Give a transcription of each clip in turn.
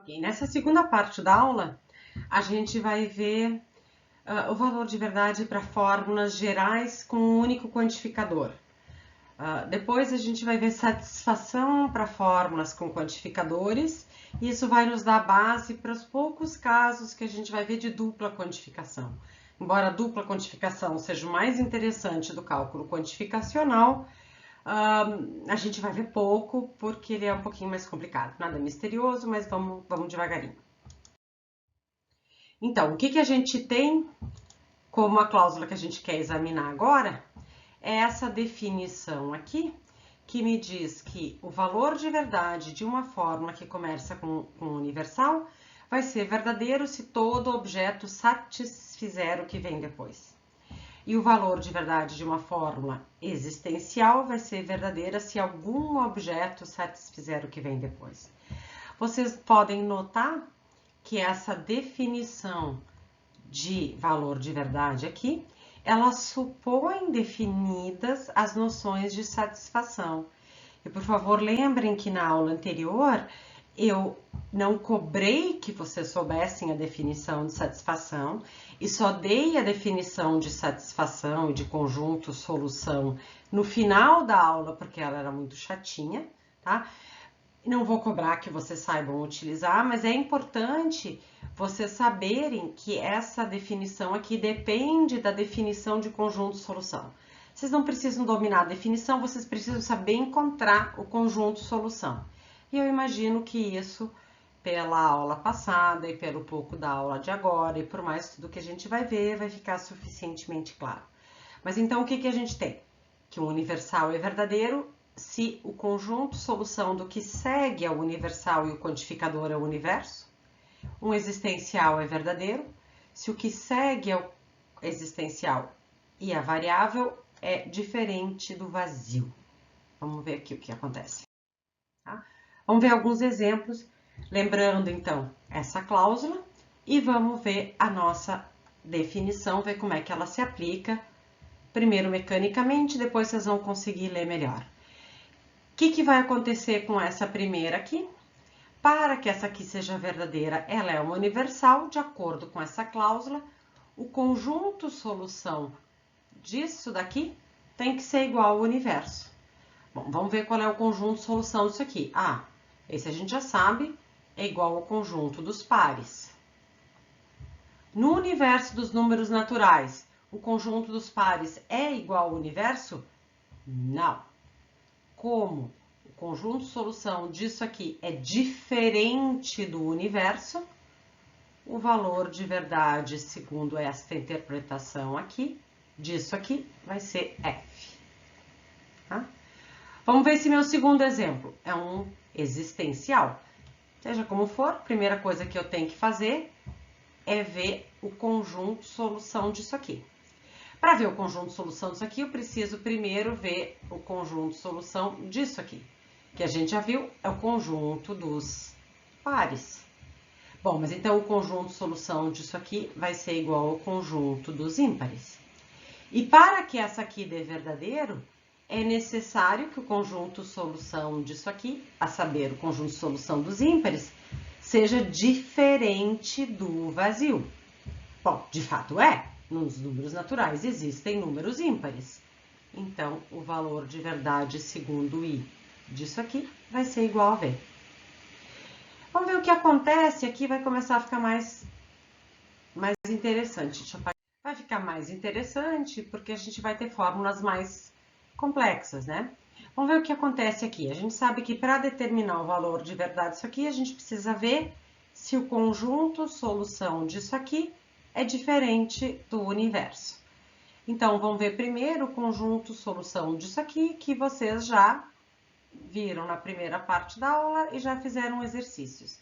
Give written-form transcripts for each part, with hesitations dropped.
Ok, nessa segunda parte da aula, a gente vai ver o valor de verdade para fórmulas gerais com um único quantificador. Depois a gente vai ver satisfação para fórmulas com quantificadores, e isso vai nos dar base para os poucos casos que a gente vai ver de dupla quantificação. Embora a dupla quantificação seja o mais interessante do cálculo quantificacional, a gente vai ver pouco, porque ele é um pouquinho mais complicado. Nada misterioso, mas vamos devagarinho. Então, o que a gente tem como a cláusula que a gente quer examinar agora? É essa definição aqui, que me diz que o valor de verdade de uma fórmula que começa com universal vai ser verdadeiro se todo objeto satisfizer o que vem depois. E o valor de verdade de uma fórmula existencial vai ser verdadeira se algum objeto satisfizer o que vem depois. Vocês podem notar que essa definição de valor de verdade aqui, ela supõe definidas as noções de satisfação. E por favor, lembrem que na aula anterior eu não cobrei que vocês soubessem a definição de satisfação e só dei a definição de satisfação e de conjunto solução no final da aula, porque ela era muito chatinha, tá? Não vou cobrar que vocês saibam utilizar, mas é importante vocês saberem que essa definição aqui depende da definição de conjunto solução. Vocês não precisam dominar a definição, vocês precisam saber encontrar o conjunto solução. E eu imagino que isso, pela aula passada e pelo pouco da aula de agora, e por mais tudo que a gente vai ver, vai ficar suficientemente claro. Mas então, o que a gente tem? Que o universal é verdadeiro se o conjunto solução do que segue é o universal e o quantificador é o universo. Um existencial é verdadeiro se o que segue é o existencial e a variável é diferente do vazio. Vamos ver aqui o que acontece. Tá? Vamos ver alguns exemplos, lembrando então essa cláusula, e vamos ver a nossa definição, ver como é que ela se aplica, primeiro mecanicamente, depois vocês vão conseguir ler melhor. O que vai acontecer com essa primeira aqui? Para que essa aqui seja verdadeira, ela é uma universal, de acordo com essa cláusula, o conjunto solução disso daqui tem que ser igual ao universo. Bom, vamos ver qual é o conjunto solução disso aqui. Ah, esse a gente já sabe, é igual ao conjunto dos pares. No universo dos números naturais, o conjunto dos pares é igual ao universo? Não. Como o conjunto solução disso aqui é diferente do universo, o valor de verdade, segundo esta interpretação aqui, disso aqui, vai ser F. Tá? Vamos ver esse meu segundo exemplo. É um existencial. Seja como for, a primeira coisa que eu tenho que fazer é ver o conjunto solução disso aqui. Para ver o conjunto solução disso aqui, eu preciso primeiro ver o conjunto solução disso aqui, que a gente já viu, é o conjunto dos pares. Bom, mas então o conjunto solução disso aqui vai ser igual ao conjunto dos ímpares. E para que essa aqui dê verdadeiro, é necessário que o conjunto solução disso aqui, a saber, o conjunto solução dos ímpares, seja diferente do vazio. Bom, de fato é. Nos números naturais existem números ímpares. Então, o valor de verdade segundo I disso aqui vai ser igual a V. Vamos ver o que acontece aqui, vai começar a ficar mais interessante. Vai ficar mais interessante porque a gente vai ter fórmulas mais complexas, né? Vamos ver o que acontece aqui. A gente sabe que para determinar o valor de verdade disso aqui, a gente precisa ver se o conjunto solução disso aqui é diferente do universo. Então, vamos ver primeiro o conjunto solução disso aqui, que vocês já viram na primeira parte da aula e já fizeram exercícios.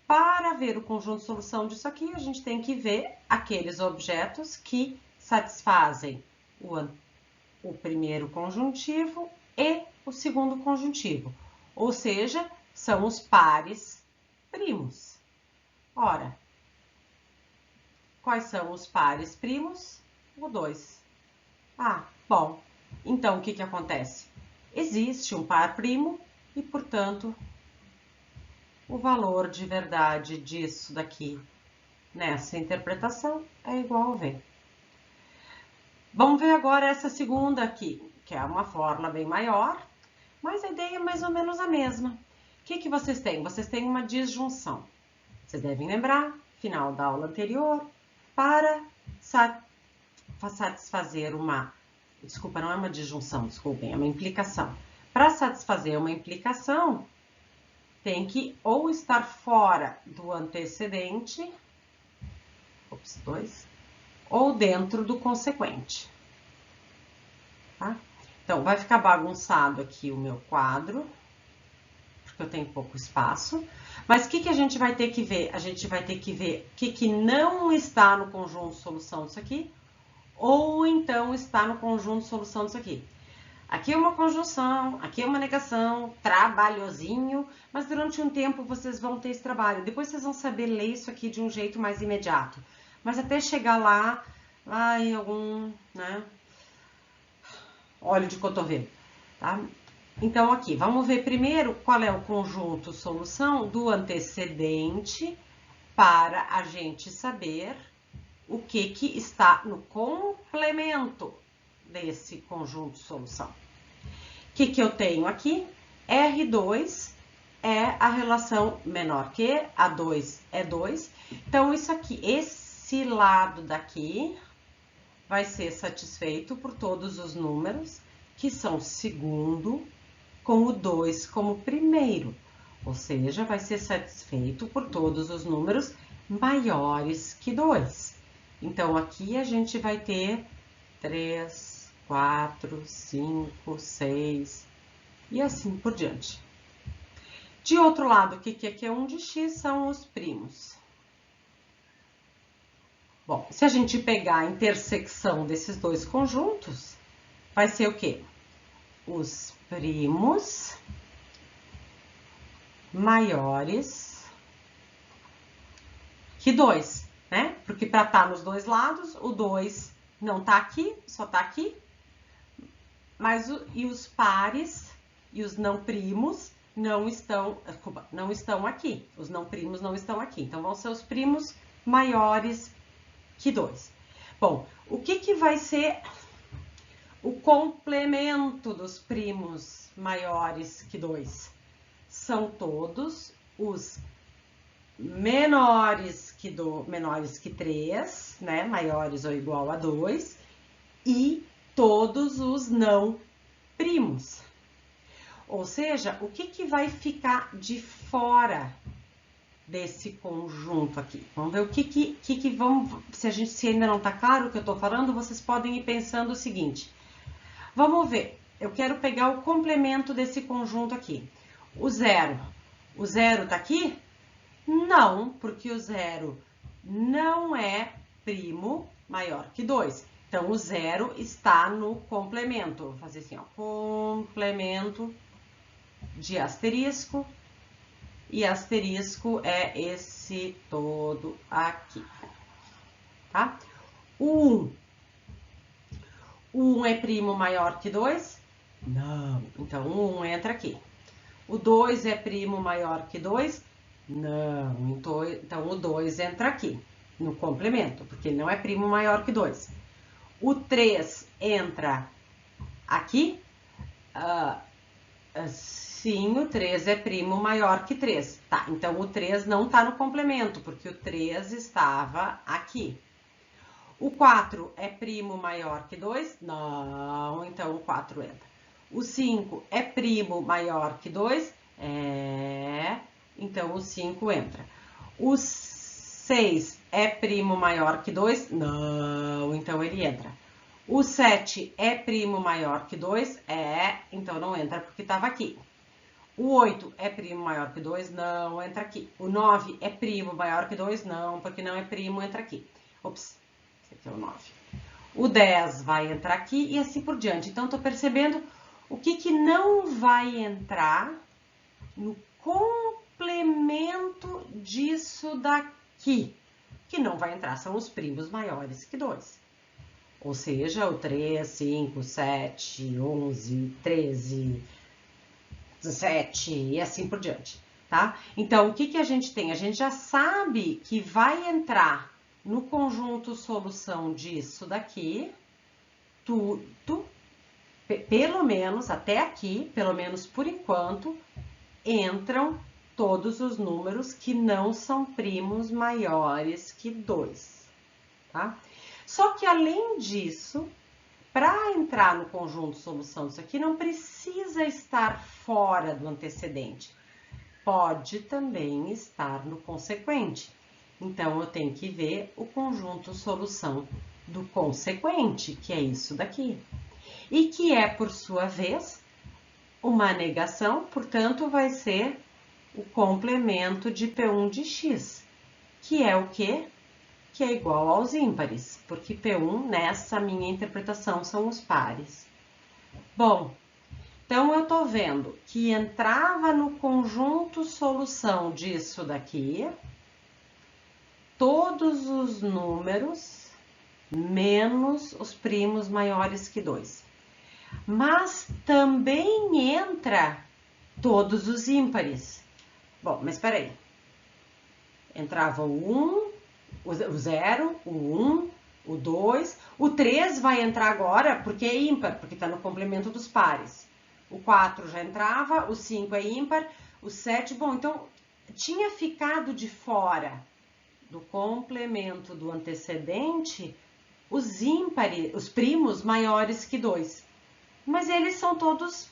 Para ver o conjunto solução disso aqui, a gente tem que ver aqueles objetos que satisfazem o primeiro conjuntivo e o segundo conjuntivo, ou seja, são os pares primos. Ora, quais são os pares primos? O 2. Ah, bom. Então, o que acontece? Existe um par primo e, portanto, o valor de verdade disso daqui nessa interpretação é igual a V. Vamos ver agora essa segunda aqui, que é uma fórmula bem maior, mas a ideia é mais ou menos a mesma. O que vocês têm? Vocês têm uma disjunção. Vocês devem lembrar, final da aula anterior, para satisfazer uma... Desculpa, não é uma disjunção, desculpem, é uma implicação. Para satisfazer uma implicação, tem que ou estar fora do antecedente, ou dentro do consequente. Tá? Então, vai ficar bagunçado aqui o meu quadro, porque eu tenho pouco espaço. Mas o que a gente vai ter que ver? A gente vai ter que ver o que não está no conjunto solução disso aqui, ou então está no conjunto solução disso aqui. Aqui é uma conjunção, aqui é uma negação, trabalhosinho, mas durante um tempo vocês vão ter esse trabalho. Depois vocês vão saber ler isso aqui de um jeito mais imediato. Mas até chegar lá em algum, né, óleo de cotovelo, tá? Então, aqui, vamos ver primeiro qual é o conjunto solução do antecedente para a gente saber o que está no complemento desse conjunto solução. O que eu tenho aqui? R2 é a relação menor que, A2 é 2. Então, isso aqui, esse lado daqui vai ser satisfeito por todos os números que são segundo com o 2 como primeiro. Ou seja, vai ser satisfeito por todos os números maiores que 2. Então, aqui a gente vai ter 3, 4, 5, 6 e assim por diante. De outro lado, o que é Q1 de X são os primos. Bom, se a gente pegar a intersecção desses dois conjuntos, vai ser o quê? Os primos maiores que 2, né? Porque para estar nos dois lados, o 2 não está aqui, só está aqui. Mas e os pares e os não primos não estão aqui. Os não primos não estão aqui. Então, vão ser os primos maiores que 2. Bom, o que vai ser o complemento dos primos maiores que 2? São todos os menores que 3, né? Maiores ou igual a 2, e todos os não primos. Ou seja, o que vai ficar de fora desse conjunto aqui? Vamos ver o que vamos... Se ainda não está claro o que eu estou falando, vocês podem ir pensando o seguinte. Vamos ver, eu quero pegar o complemento desse conjunto aqui. O zero está aqui? Não, porque o zero não é primo maior que 2. Então, o zero está no complemento. Vou fazer assim, ó, complemento de asterisco. E asterisco é esse todo aqui, tá? O 1 é primo maior que 2? Não. Então, o 1 entra aqui. O 2 é primo maior que 2? Não. Então, o 2 entra aqui, no complemento, porque não é primo maior que 2. O 3 entra aqui? Sim, o 3 é primo maior que 3. Tá, então o 3 não está no complemento, porque o 3 estava aqui. O 4 é primo maior que 2? Não, então o 4 entra. O 5 é primo maior que 2? É, então o 5 entra. O 6 é primo maior que 2? Não, então ele entra. O 7 é primo maior que 2? É, então não entra porque estava aqui. O 8 é primo maior que 2? Não, entra aqui. O 9 é primo maior que 2? Não, porque não é primo, entra aqui. Ops, esse aqui é o 9. O 10 vai entrar aqui e assim por diante. Então, estou percebendo o que não vai entrar no complemento disso daqui. O que não vai entrar são os primos maiores que 2. Ou seja, o 3, 5, 7, 11, 13... 17 e assim por diante, tá? Então, o que que a gente tem? A gente já sabe que vai entrar no conjunto solução disso daqui, tudo, pelo menos até aqui, pelo menos por enquanto, entram todos os números que não são primos maiores que 2, tá? Só que além disso, para entrar no conjunto solução disso aqui, não precisa estar fora do antecedente. Pode também estar no consequente. Então, eu tenho que ver o conjunto solução do consequente, que é isso daqui. E que é, por sua vez, uma negação, portanto, vai ser o complemento de P1 de x, que é o quê? Que é igual aos ímpares, porque P1, nessa minha interpretação, são os pares. Bom, então eu tô vendo que entrava no conjunto solução disso daqui todos os números menos os primos maiores que 2. Mas também entra todos os ímpares. Bom, mas espera aí. Entrava o 1, o 0, o 1, o 2, o 3 vai entrar agora porque é ímpar, porque está no complemento dos pares. O 4 já entrava, o 5 é ímpar, o 7, bom, então tinha ficado de fora do complemento do antecedente os ímpares, os primos maiores que 2. Mas eles são todos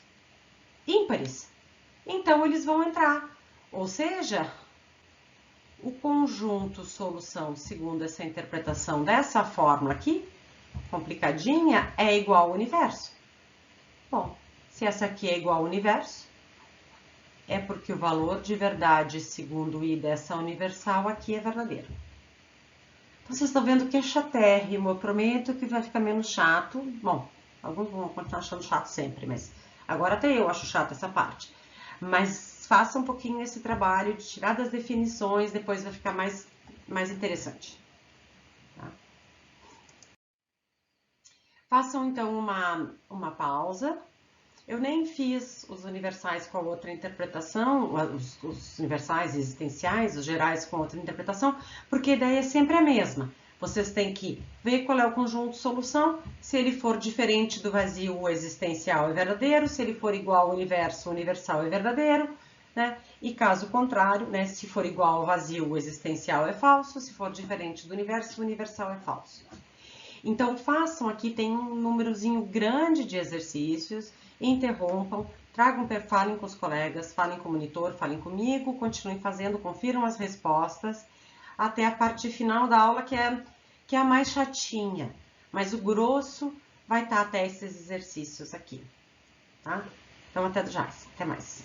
ímpares. Então, eles vão entrar. Ou seja, o conjunto solução, segundo essa interpretação dessa fórmula aqui, complicadinha, é igual ao universo. Bom, se essa aqui é igual ao universo, é porque o valor de verdade, segundo o I dessa universal, aqui é verdadeiro. Então, vocês estão vendo que é chatérrimo. Eu prometo que vai ficar menos chato. Bom, alguns vão continuar achando chato sempre, mas agora até eu acho chato essa parte. Mas faça um pouquinho esse trabalho de tirar das definições, depois vai ficar mais interessante. Tá? Façam então uma pausa. Eu nem fiz os universais com a outra interpretação, os universais existenciais, os gerais com outra interpretação, porque a ideia é sempre a mesma. Vocês têm que ver qual é o conjunto solução, se ele for diferente do vazio, o existencial é verdadeiro, se ele for igual ao universo, o universal é verdadeiro, né? E caso contrário, né, se for igual ao vazio, o existencial é falso, se for diferente do universo, o universal é falso. Então, façam aqui, tem um númerozinho grande de exercícios, interrompam, falem com os colegas, falem com o monitor, falem comigo, continuem fazendo, confiram as respostas, até a parte final da aula, que é a mais chatinha, mas o grosso vai estar até esses exercícios aqui, tá? Então, até já, até mais.